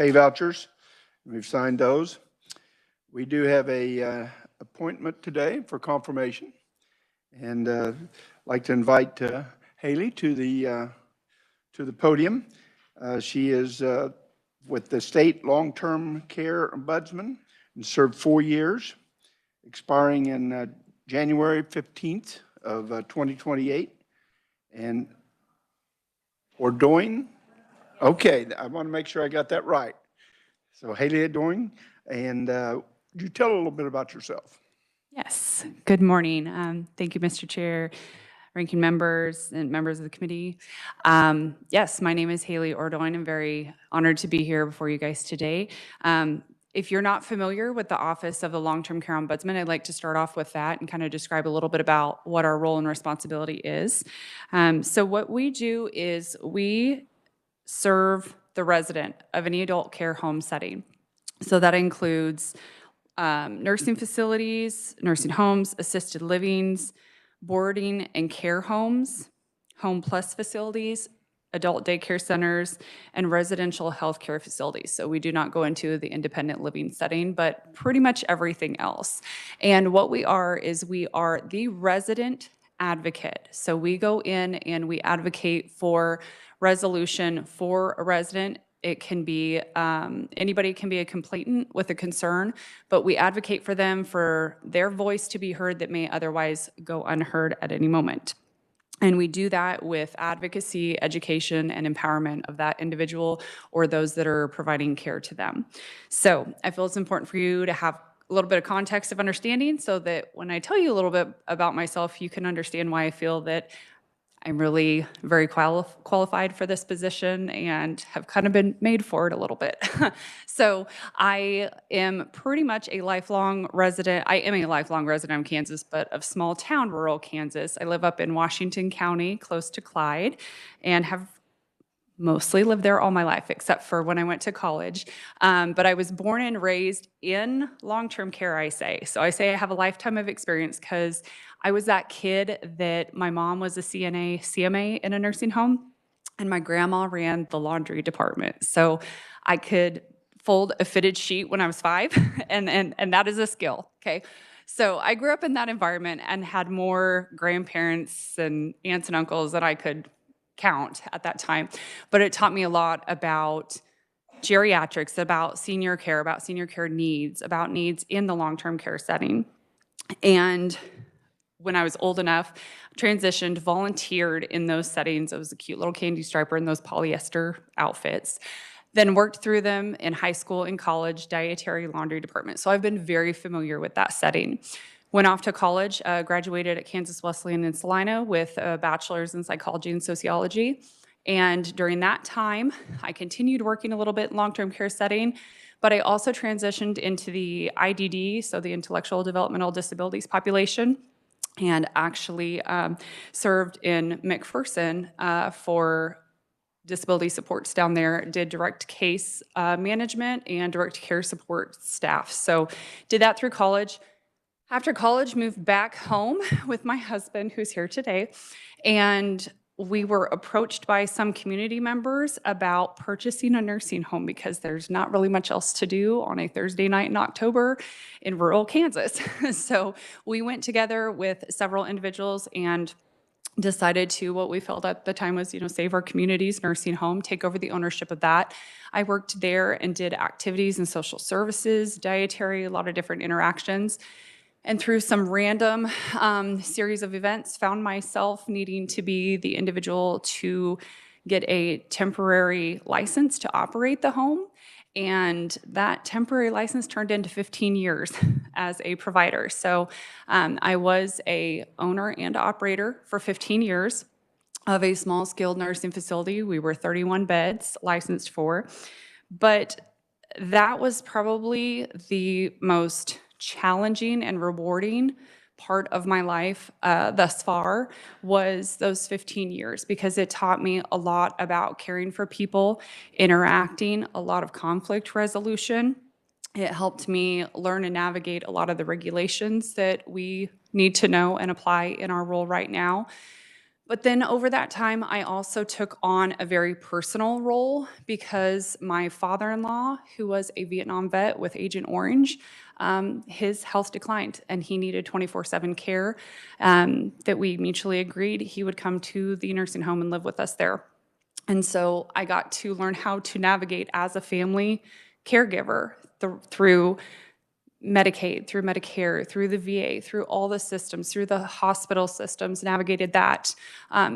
pay vouchers. We've signed those. We do have a appointment today for confirmation, and I'd like to invite Haley to the podium. She is with the State Long-Term Care Ombudsman and served 4 years, expiring in January 15th of 2028. And Ordoin, okay, I want to make sure I got that right. So Haley Ordoin, and would you tell a little bit about yourself? Yes, good morning. Thank you, Mr. Chair, ranking members, and members of the committee. Yes, my name is Haley Ordoin. I'm very honored to be here before you guys today. If you're not familiar with the Office of the Long-Term Care Ombudsman, I'd like to start off with that and kind of describe a little bit about what our role and responsibility is. So what we do is we serve the resident of any adult care home setting. So that includes nursing facilities, nursing homes, assisted livings, boarding and care homes, home plus facilities, adult daycare centers, and residential healthcare facilities. So we do not go into the independent living setting, but pretty much everything else. And what we are is we are the resident advocate. So we go in and we advocate for resolution for a resident. It can be, anybody can be a complainant with a concern, but we advocate for them for their voice to be heard that may otherwise go unheard at any moment. And we do that with advocacy, education, and empowerment of that individual or those that are providing care to them. So I feel it's important for you to have a little bit of context of understanding so that when I tell you a little bit about myself, you can understand why I feel that I'm really very qualified for this position and have kind of been made for it a little bit. So I am pretty much a lifelong resident. I am a lifelong resident of Kansas, but of small town rural Kansas. I live up in Washington County, close to Clyde, and have mostly lived there all my life, except for when I went to college. But I was born and raised in long-term care, I say. So I say I have a lifetime of experience because I was that kid that my mom was a CMA in a nursing home, and my grandma ran the laundry department. So I could fold a fitted sheet when I was 5, and that is a skill, okay? So I grew up in that environment and had more grandparents and aunts and uncles than I could count at that time. But it taught me a lot about geriatrics, about senior care needs, about needs in the long-term care setting. And when I was old enough, transitioned, volunteered in those settings. I was a cute little candy striper in those polyester outfits. Then worked through them in high school and college, dietary laundry department. So I've been very familiar with that setting. Went off to college, graduated at Kansas Wesleyan in Salina with a bachelor's in psychology and sociology. And during that time, I continued working a little bit in long-term care setting, but I also transitioned into the IDD, so the intellectual developmental disabilities population, and actually served in McPherson for disability supports down there, did direct case management and direct care support staff. So did that through college. After college, moved back home with my husband, who's here today, and we were approached by some community members about purchasing a nursing home because there's not really much else to do on a Thursday night in October in rural Kansas. So we went together with several individuals and decided to, what we felt at the time was, save our community's nursing home, take over the ownership of that. I worked there and did activities and social services, dietary, a lot of different interactions. And through some random series of events, found myself needing to be the individual to get a temporary license to operate the home. And that temporary license turned into 15 years as a provider. So I was a owner and operator for 15 years of a small skilled nursing facility. We were 31 beds licensed for. But that was probably the most challenging and rewarding part of my life thus far was those 15 years because it taught me a lot about caring for people, interacting, a lot of conflict resolution. It helped me learn and navigate a lot of the regulations that we need to know and apply in our role right now. But then over that time, I also took on a very personal role because my father-in-law, who was a Vietnam vet with Agent Orange, his health declined and he needed 24/7 care that we mutually agreed he would come to the nursing home and live with us there. And so I got to learn how to navigate as a family caregiver through Medicaid, through Medicare, through the VA, through all the systems, through the hospital systems, navigated that.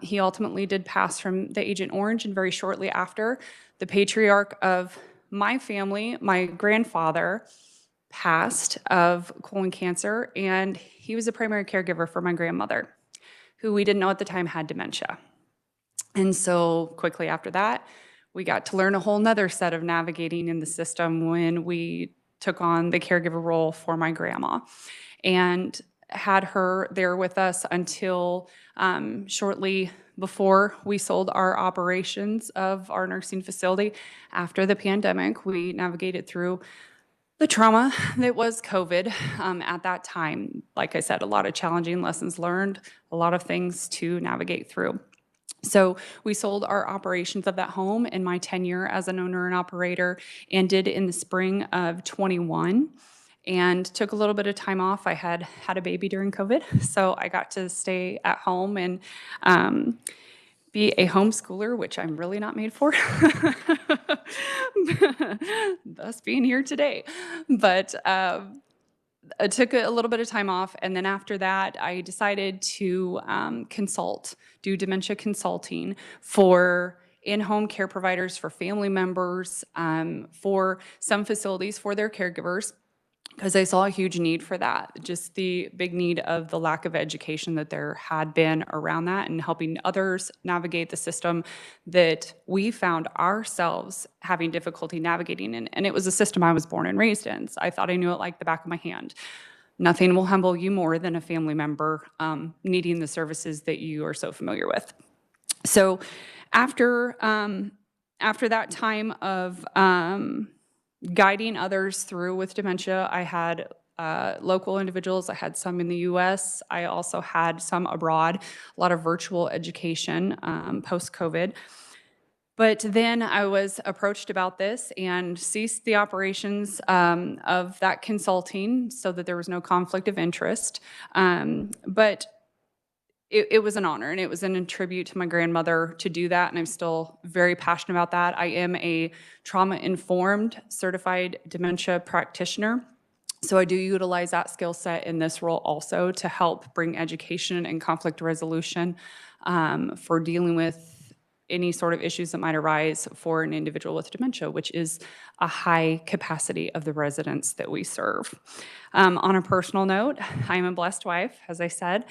He ultimately did pass from the Agent Orange, and very shortly after, the patriarch of my family, my grandfather, passed of colon cancer, and he was a primary caregiver for my grandmother, who we didn't know at the time had dementia. And so quickly after that, we got to learn a whole nother set of navigating in the system when we took on the caregiver role for my grandma, and had her there with us until shortly before we sold our operations of our nursing facility. After the pandemic, we navigated through the trauma that was COVID at that time. Like I said, a lot of challenging lessons learned, a lot of things to navigate through. So we sold our operations of that home in my tenure as an owner and operator, ended in the spring of 21, and took a little bit of time off. I had a baby during COVID, so I got to stay at home and be a homeschooler, which I'm really not made for, thus being here today. But I took a little bit of time off, and then after that, I decided to do dementia consulting for in-home care providers, for family members, for some facilities, for their caregivers, because I saw a huge need for that, just the big need of the lack of education that there had been around that, and helping others navigate the system that we found ourselves having difficulty navigating in. And it was a system I was born and raised in, so I thought I knew it like the back of my hand. Nothing will humble you more than a family member needing the services that you are so familiar with. So after that time of guiding others through with dementia, I had local individuals. I had some in the US. I also had some abroad, a lot of virtual education post-COVID. But then I was approached about this and ceased the operations of that consulting so that there was no conflict of interest. But it was an honor, and it was a tribute to my grandmother to do that, and I'm still very passionate about that. I am a trauma-informed certified dementia practitioner, so I do utilize that skill set in this role also to help bring education and conflict resolution for dealing with any sort of issues that might arise for an individual with dementia, which is a high capacity of the residents that we serve. On a personal note, I'm a blessed wife, as I said.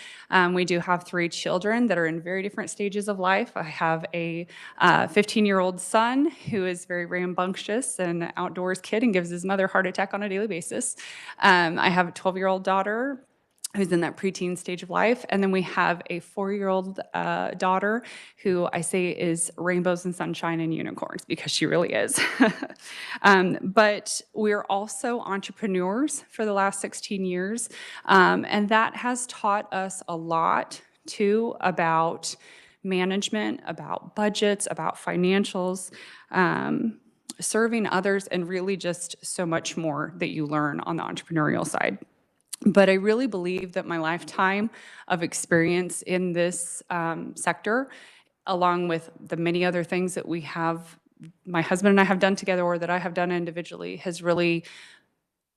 We do have 3 children that are in very different stages of life. I have a 15-year-old son who is very rambunctious and outdoors kid and gives his mother a heart attack on a daily basis. I have a 12-year-old daughter who's in that preteen stage of life. And then we have a 4-year-old daughter who I say is rainbows and sunshine and unicorns, because she really is. But we're also entrepreneurs for the last 16 years. And that has taught us a lot too about management, about budgets, about financials, serving others, and really just so much more that you learn on the entrepreneurial side. But I really believe that my lifetime of experience in this sector, along with the many other things that we have, my husband and I have done together, or that I have done individually, has really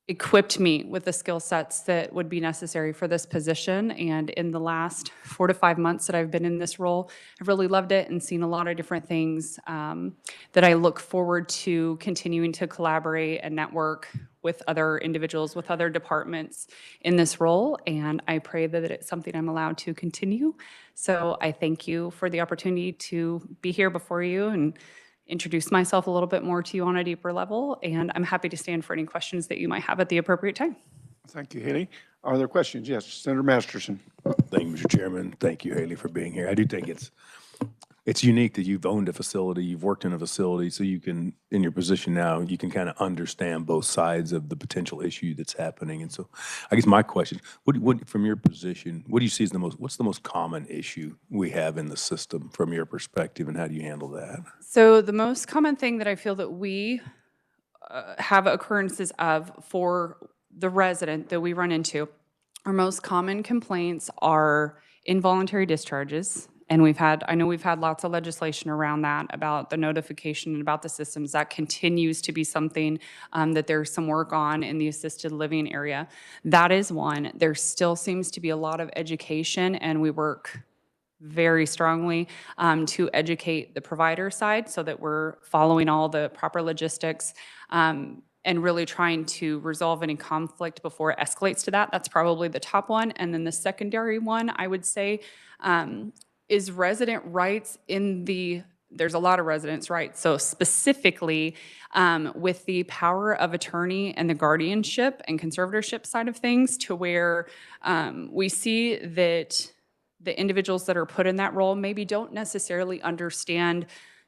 equipped me with the skill sets that would be necessary for this position. And in the last 4 to 5 months that I've been in this role, I've really loved it and seen a lot of different things that I look forward to continuing to collaborate and network with other individuals, with other departments in this role. And I pray that it's something I'm allowed to continue. So I thank you for the opportunity to be here before you and introduce myself a little bit more to you on a deeper level, and I'm happy to stand for any questions that you might have at the appropriate time. Thank you, Haley. Are there questions? Yes, Senator Masterson. Thank you, Mr. Chairman. Thank you, Haley, for being here. I do think it's it's unique that you've owned a facility, you've worked in a facility, so you can, in your position now, you can kind of understand both sides of the potential issue that's happening. And so I guess my question, from your position, what do you see as what's the most common issue we have in the system from your perspective, and how do you handle that? So the most common thing that I feel that we have occurrences of for the resident that we run into, our most common complaints are involuntary discharges. And I know we've had lots of legislation around that, about the notification and about the systems. That continues to be something that there's some work on in the assisted living area. That is one. There still seems to be a lot of education, and we work very strongly to educate the provider side so that we're following all the proper logistics and really trying to resolve any conflict before it escalates to that. That's probably the top one. And then the secondary one, I would say, is resident rights there's a lot of residents' rights. So specifically with the power of attorney and the guardianship and conservatorship side of things, to where we see that the individuals that are put in that role maybe don't necessarily understand,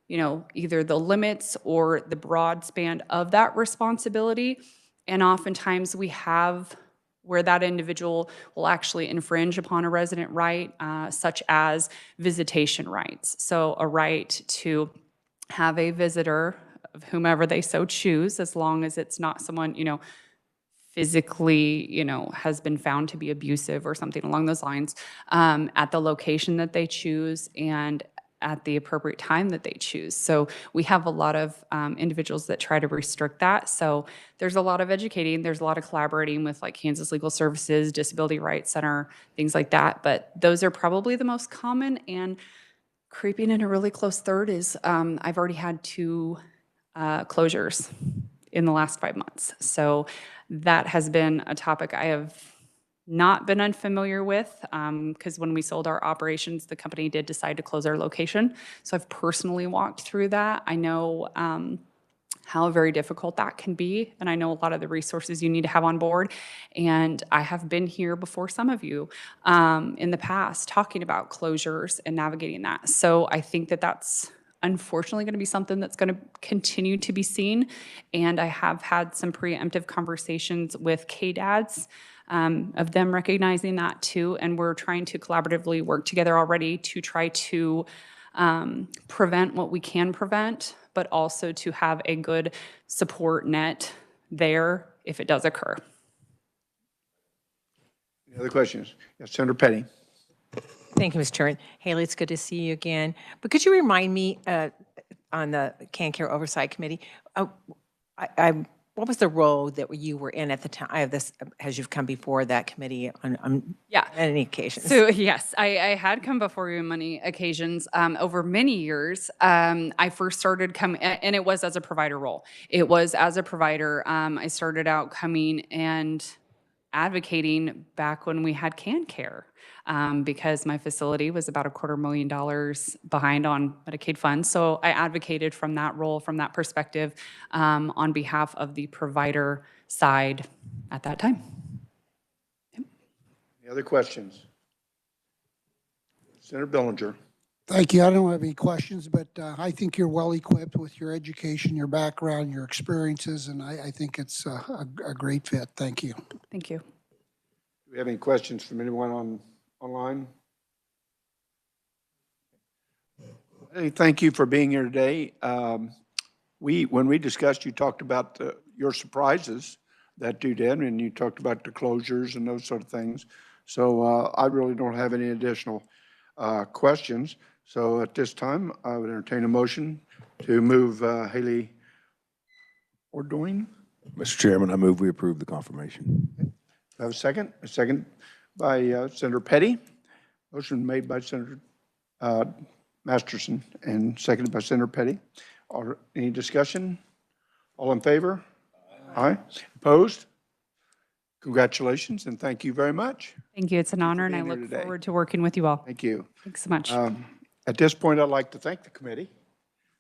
either the limits or the broad span of that responsibility. And oftentimes we have where that individual will actually infringe upon a resident right, such as visitation rights. So a right to have a visitor of whomever they so choose, as long as it's not someone, physically, has been found to be abusive or something along those lines, at the location that they choose and at the appropriate time that they choose. So we have a lot of individuals that try to restrict that. So there's a lot of educating, there's a lot of collaborating with like Kansas Legal Services, Disability Rights Center, things like that. But those are probably the most common. And creeping in a really close third is I've already had 2 closures in the last 5 months. So that has been a topic I have not been unfamiliar with, because when we sold our operations, the company did decide to close our location. So I've personally walked through that. I know how very difficult that can be, and I know a lot of the resources you need to have on board. And I have been here before some of you in the past talking about closures and navigating that. So I think that that's unfortunately going to be something that's going to continue to be seen. And I have had some preemptive conversations with KDADs of them recognizing that too. And we're trying to collaboratively work together already to try to prevent what we can prevent, but also to have a good support net there if it does occur. Any other questions? Yes, Senator Petty. Thank you, Mr. Chairman. Haley, it's good to see you again. But could you remind me on the Care Oversight Committee, what was the role that you were in at the time of this, as you've come before that committee on many occasions? So yes, I had come before you on many occasions over many years. I first started coming, and it was as a provider role. It was as a provider. I started out coming and advocating back when we had CanCare, because my facility was about $250,000 behind on Medicaid funds. So I advocated from that role, from that perspective, on behalf of the provider side at that time. Yep. Any other questions? Senator Billinger. Thank you. I don't have any questions, but I think you're well equipped with your education, your background, your experiences, and I think it's a great fit. Thank you. Thank you. Do we have any questions from anyone online? Hey, thank you for being here today. When we discussed, you talked about your surprises that you did, and you talked about the closures and those sort of things. So I really don't have any additional questions. So at this time, I would entertain a motion to move Haley Ordoin. Mr. Chairman, I move we approve the confirmation. Do I have a second? A second by Senator Petty. Motion made by Senator Masterson and seconded by Senator Petty. Any discussion? All in favor? Aye. Opposed? Congratulations and thank you very much. Thank you. It's an honor, and I look forward to working with you all. Thank you. Thanks so much. At this point, I'd like to thank the committee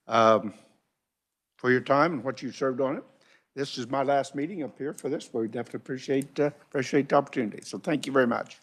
for your time and what you served on it. This is my last meeting up here for this, but we definitely appreciate the opportunity. So thank you very much.